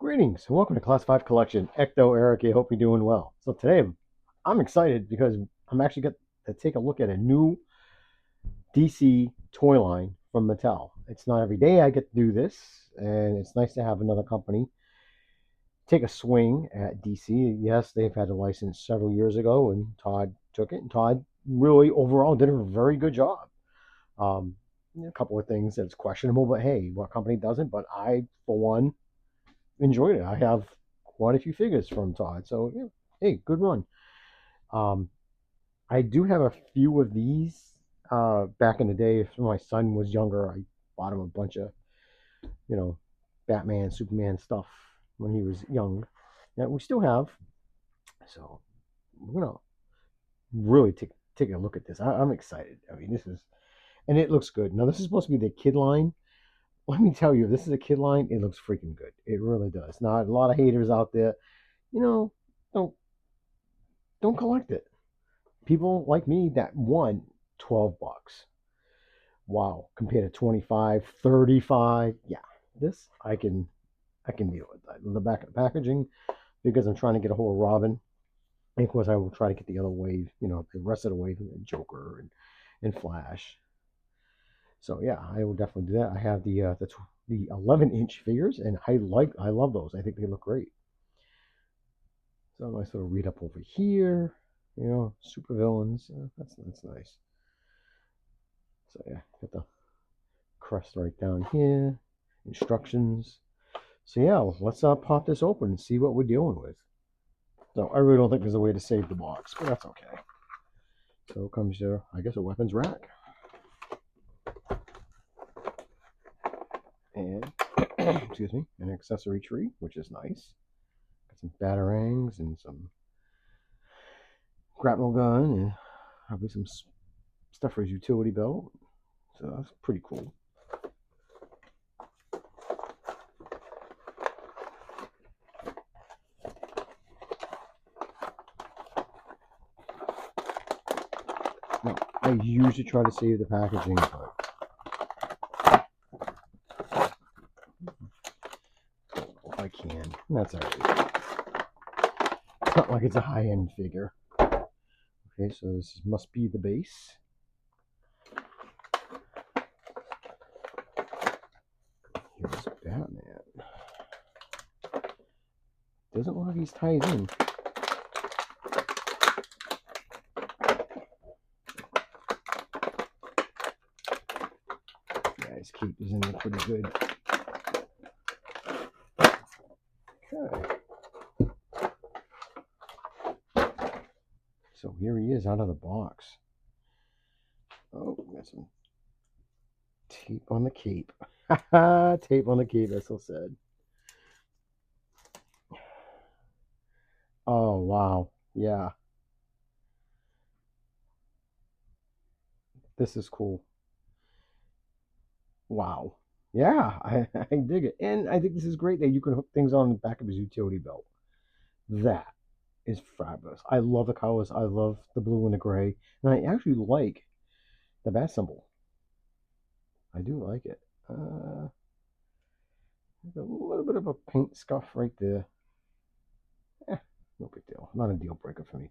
Greetings and welcome to Class 5 Collection. Ecto Eric, I hope you're doing well. So today I'm excited because I'm actually going to take a look at a new DC toy line from Mattel. It's not every day I get to do this, and it's nice to have another company take a swing at DC. Yes, they've had a license several years ago, and Todd took it, and Todd really overall did a very good job. Um, a couple of things that's questionable, but hey, what company doesn't? But I, for one, enjoyed it. I have quite a few figures from Todd, so yeah, hey, good run. Um, I do have a few of these. Back in the day, if my son was younger, I bought him a bunch of, you know, Batman, Superman stuff when he was young. That we still have. So we're gonna really take a look at this. I'm excited. I mean, this is, and it looks good. Now this is supposed to be the kid line. Let me tell you, if this is a kid line, it looks freaking good. It really does. Now a lot of haters out there, you know, don't don't collect it. People like me that won $12. Wow, compared to 25, 35. Yeah, this I can deal with that. The back of the packaging, because I'm trying to get a hold of Robin. And of course, I will try to get the other wave, the rest of the wave, Joker and Flash. So yeah, I will definitely do that. I have the 11-inch figures, and I love those. I think they look great. So I sort of read up over here, super villains. That's nice. So yeah, got the crest right down here. Instructions. So yeah, let's pop this open and see what we're dealing with. So I really don't think there's a way to save the box, but that's okay. So comes your, I guess, a weapons rack. And, excuse me, an accessory tree, which is nice. Got some batarangs and some grapnel gun and probably some stuff for his utility belt. So that's pretty cool. Now, I usually try to save the packaging, but if I can, that's alright. It's not like it's a high-end figure. Okay, so this must be the base. Here's Batman. Doesn't look like he's tied in. Yeah, his cape is in there pretty good. Okay. So here he is out of the box. Oh, got some tape on the cape. Tape on the cape, as I said. Oh, wow. Yeah. This is cool. Wow. Yeah, I dig it. And I think this is great that you can hook things on the back of his utility belt. That is fabulous. I love the colors. I love the blue and the gray. And I actually like the bat symbol. I do like it. A little bit of a paint scuff right there. No big deal. Not a deal breaker for me.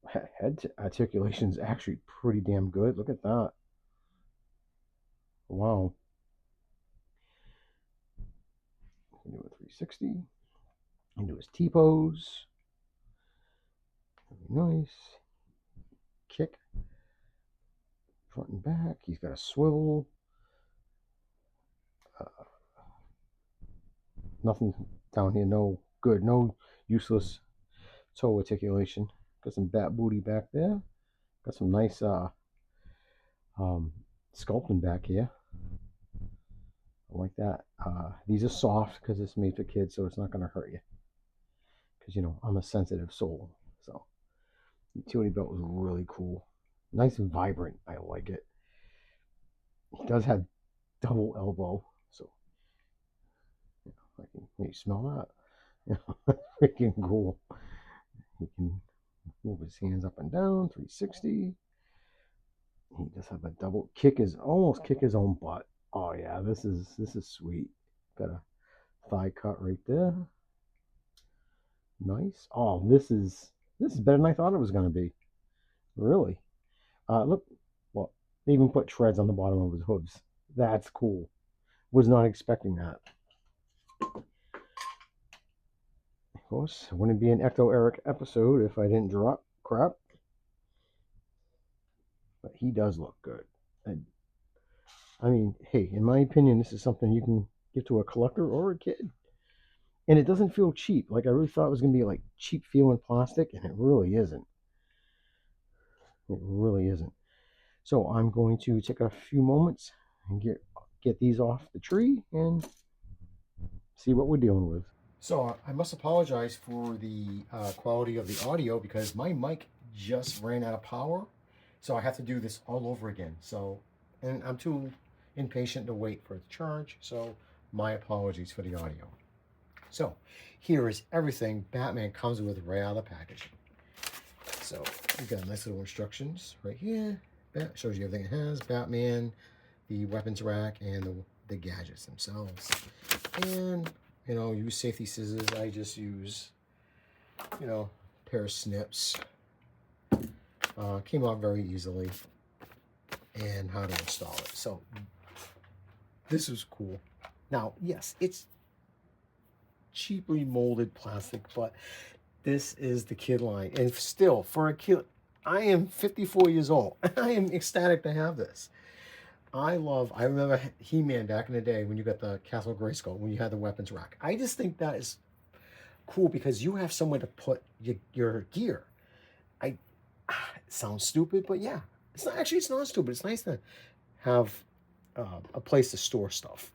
Head articulation is actually pretty damn good. Look at that. Wow. Can do a 360. Can do his T-pose. Very nice. Kick. Front and back. He's got a swivel. Nothing down here. No good. No useless toe articulation. Got some bat booty back there. Got some nice sculpting back here. I like that. These are soft because it's made for kids, so it's not going to hurt you. Because, I'm a sensitive soul. So, utility belt was really cool. Nice and vibrant. I like it. It does have double elbow. So, can you smell that? Freaking cool. He can move his hands up and down, 360. He does have a double almost kick his own butt. Oh yeah, this is sweet. Got a thigh cut right there. Nice. Oh, this is better than I thought it was gonna be. Really. Look, well, they even put treads on the bottom of his hooves. That's cool. Was not expecting that. Of course, it wouldn't be an Ecto Eric episode if I didn't drop crap. But he does look good. And I mean, hey, in my opinion, this is something you can give to a collector or a kid. And it doesn't feel cheap. Like I really thought it was gonna be like cheap feeling plastic, and it really isn't. It really isn't. So I'm going to take a few moments and get these off the tree and see what we're dealing with. So I must apologize for the quality of the audio because my mic just ran out of power. So I have to do this all over again. So, and I'm too impatient to wait for it to charge. So my apologies for the audio. So here is everything Batman comes with right out of the packaging. So we've got nice little instructions right here. That shows you everything it has. Batman, the weapons rack, and the gadgets themselves. And, use safety scissors. I just use, a pair of snips. Came out very easily. And how to install it. So this is cool. Now, yes, it's cheaply molded plastic, but this is the kid line. And still, for a kid, I am 54 years old. I am ecstatic to have this. I remember He-Man back in the day when you got the Castle Grayskull, when you had the weapons rack. I just think that is cool because you have somewhere to put your gear. It sounds stupid, but yeah. It's not stupid. It's nice to have a place to store stuff.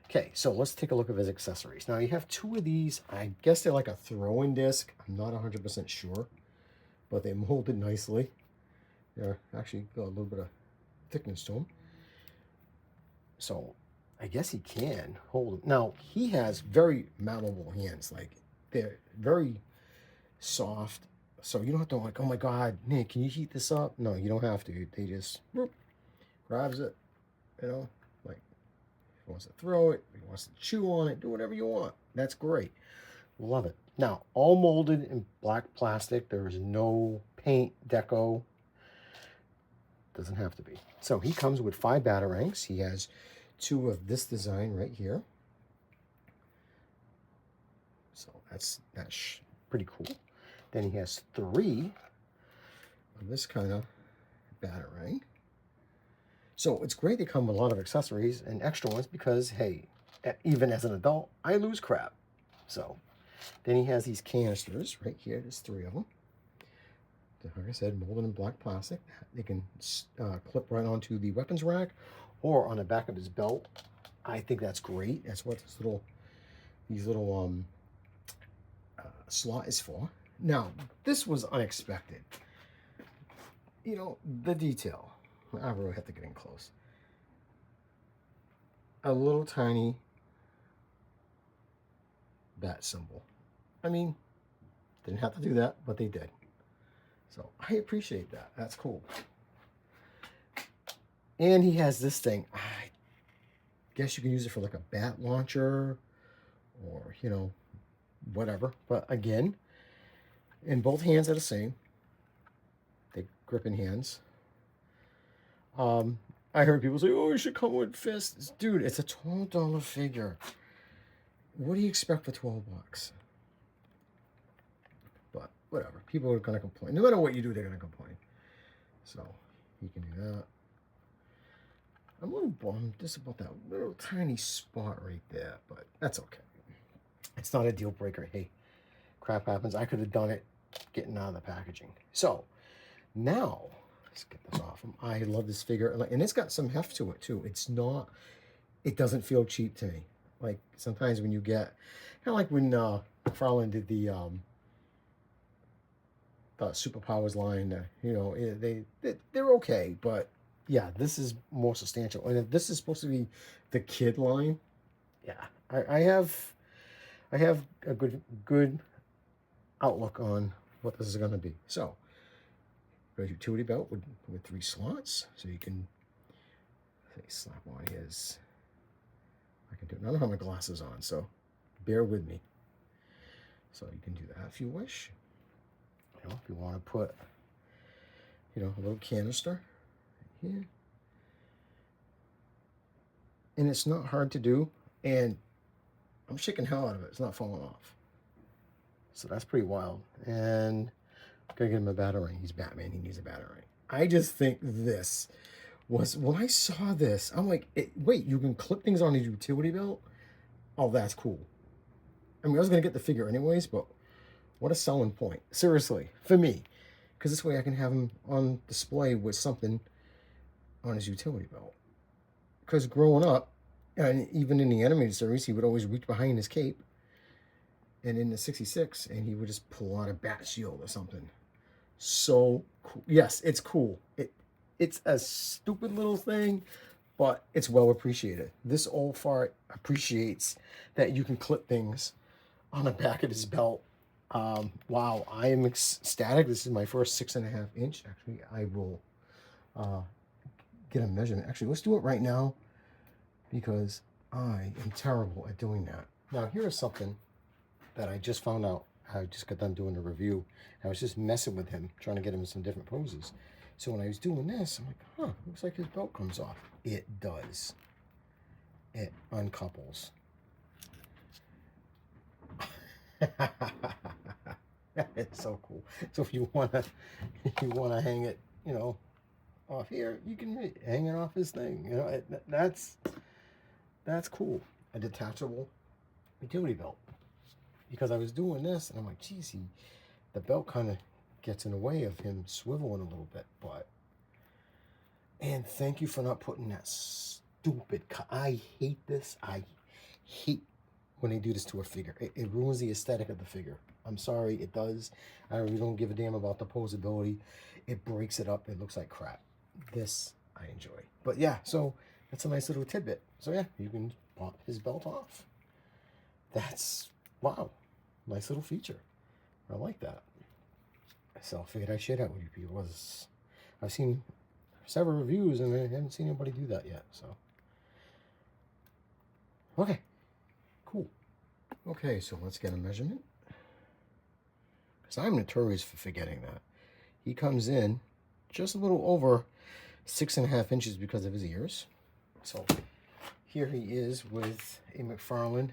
Okay, so let's take a look at his accessories. Now you have two of these. I guess they're like a throw-in disc. I'm not 100% sure, but they molded nicely. They're actually got a little bit of thickness to them. So I guess he can hold them. Now he has very malleable hands. Like they're very soft. So you don't have to like, oh my God, Nick, can you heat this up? No, you don't have to. They just grabs it, like he wants to throw it, he wants to chew on it, do whatever you want. That's great. Love it. Now, all molded in black plastic. There is no paint, deco. Doesn't have to be. So he comes with 5 batarangs. He has 2 of this design right here. So that's pretty cool. Then he has 3 of this kind of batarang. So it's great they come with a lot of accessories and extra ones because, hey, even as an adult, I lose crap. So then he has these canisters right here. There's 3 of them. Like I said, molded in black plastic. They can clip right onto the weapons rack or on the back of his belt. I think that's great. That's what these little slot is for. Now, this was unexpected. The detail. I really have to get in close. A little tiny bat symbol. I mean, didn't have to do that, but they did. So I appreciate that. That's cool. And he has this thing. I guess you can use it for like a bat launcher or, whatever. But again, in both hands are the same. They grip in hands. I heard people say, oh, you should come with fists. Dude, it's a $12 figure. What do you expect for $12? But whatever. People are going to complain. No matter what you do, they're going to complain. So you can do that. I'm a little bummed just about that little tiny spot right there, but that's okay. It's not a deal breaker. Hey, crap happens. I could have done it getting out of the packaging. So now, let's get this off him. I love this figure, and it's got some heft to it too. It doesn't feel cheap to me. Like sometimes when you get, kind of like when Farland did the Superpowers line, they're okay, but yeah, this is more substantial. And if this is supposed to be the kid line, yeah, I have a good outlook on what this is going to be. So, got a utility belt with 3 slots, so you can slap on his. I can do it. I don't have my glasses on, so bear with me. So you can do that if you wish. You know, if you want to put, you know, a little canister here. And it's not hard to do, and I'm shaking hell out of it. It's not falling off. So that's pretty wild. And I'm gonna get him a batarang. He's Batman. He needs a batarang. I just think this was, when I saw this, I'm like, wait, you can clip things on his utility belt? Oh, that's cool. I mean, I was gonna get the figure anyways, but what a selling point. Seriously, for me. Because this way I can have him on display with something on his utility belt. Because growing up, and even in the animated series, he would always reach behind his cape. And in the 66, and he would just pull out a bat shield or something. So cool. Yes, it's cool. It's a stupid little thing, but it's well appreciated. This old fart appreciates that you can clip things on the back of his belt. Wow, I am ecstatic. This is my first 6.5 inch. Actually, I will get a measurement. Actually, let's do it right now because I am terrible at doing that. Now, here's something that I just found out. I just got done doing a review. I was just messing with him, trying to get him in some different poses. So when I was doing this, I'm like, huh, looks like his belt comes off. It does. It uncouples. It's so cool. So if you wanna hang it, you know, off here, you can hang it off his thing. You know, that's cool. A detachable utility belt. Because I was doing this, and I'm like, geez, the belt kind of gets in the way of him swiveling a little bit. But, and thank you for not putting that stupid. I hate this. I hate when they do this to a figure. It ruins the aesthetic of the figure. I'm sorry, it does. I really don't give a damn about the posability. It breaks it up. It looks like crap. This I enjoy. But yeah, so that's a nice little tidbit. So yeah, you can pop his belt off. That's, wow, nice little feature. I like that. So I figured I'd share that with you people. I've seen several reviews and I haven't seen anybody do that yet. So, okay, cool. Okay, so let's get a measurement. Because I'm notorious for forgetting that. He comes in just a little over 6.5 inches because of his ears. So here he is with a McFarlane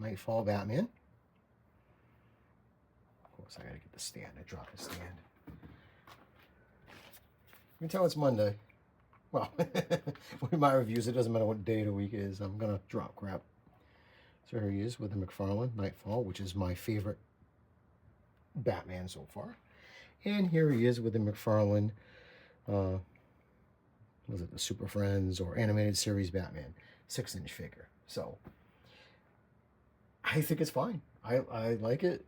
Nightfall Batman. Of course, I gotta get the stand. I dropped the stand. You can tell it's Monday. Well, with my reviews, it doesn't matter what day of the week it is. I'm gonna drop crap. So here he is with the McFarlane Nightfall, which is my favorite Batman so far. And here he is with the McFarlane, was it the Super Friends or Animated Series Batman 6-inch figure. So I think it's fine. I like it.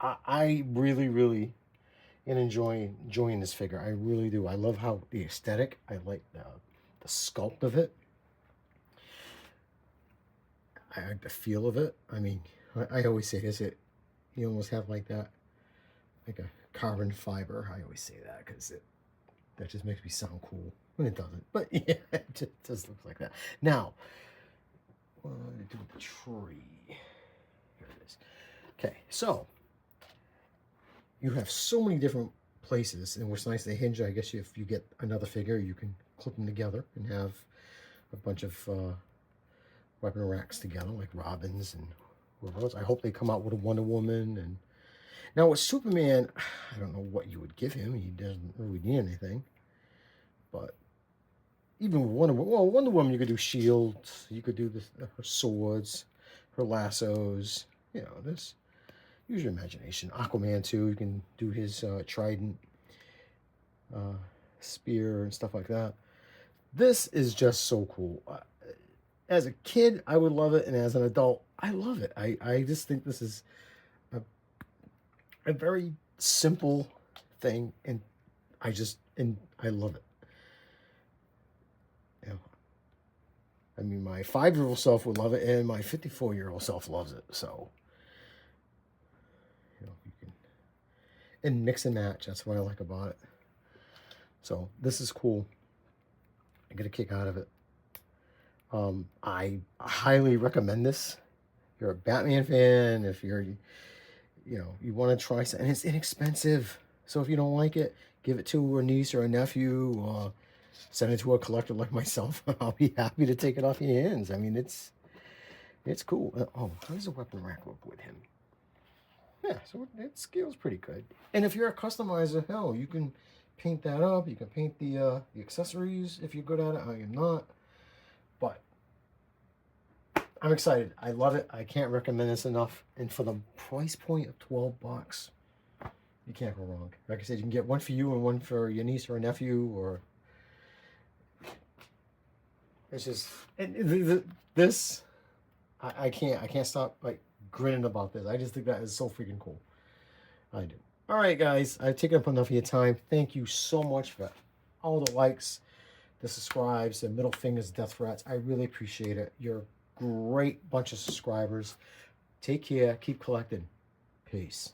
I really enjoying this figure. I really do. I love how the aesthetic. I like the sculpt of it. I like the feel of it. I mean, I always say this. You almost have like that, like a carbon fiber. I always say that because that just makes me sound cool when it doesn't. But yeah, it just looks like that. Now, what am I going to do with the tree? Here it is. Okay, so you have so many different places, and what's nice, they hinge. I guess if you get another figure, you can clip them together and have a bunch of weapon racks together, like Robin's and whoever else. I hope they come out with a Wonder Woman. And now with Superman, I don't know what you would give him. He doesn't really need anything. But even with Wonder Woman, you could do shields. You could do her swords, her lassos. You know, this. Use your imagination. Aquaman too. You can do his trident, spear, and stuff like that. This is just so cool. As a kid, I would love it, and as an adult, I love it. I just think this is a very simple thing, and I love it. You know, I mean, my 5-year-old self would love it, and my 54-year-old self loves it. So, you know, you can and mix and match. That's what I like about it. So this is cool. I get a kick out of it. I highly recommend this. If you're a Batman fan, if you're, you want to try something, and it's inexpensive. So if you don't like it, give it to a niece or a nephew, or send it to a collector like myself. I'll be happy to take it off your hands. I mean, it's cool. Oh, how does the weapon rack look with him? Yeah, so it scales pretty good. And if you're a customizer, hell, you can paint that up. You can paint the accessories if you're good at it. I am not, but I'm excited. I love it. I can't recommend this enough. And for the price point of $12, you can't go wrong. Like I said, you can get one for you and one for your niece or a nephew, or it's just this. I can't stop like grinning about this. I just think that is so freaking cool. I do. All right, guys, I've taken up enough of your time. Thank you so much for all the likes, the subscribes, the middle fingers, death threats. I really appreciate it. You're a great bunch of subscribers. Take care. Keep collecting. Peace.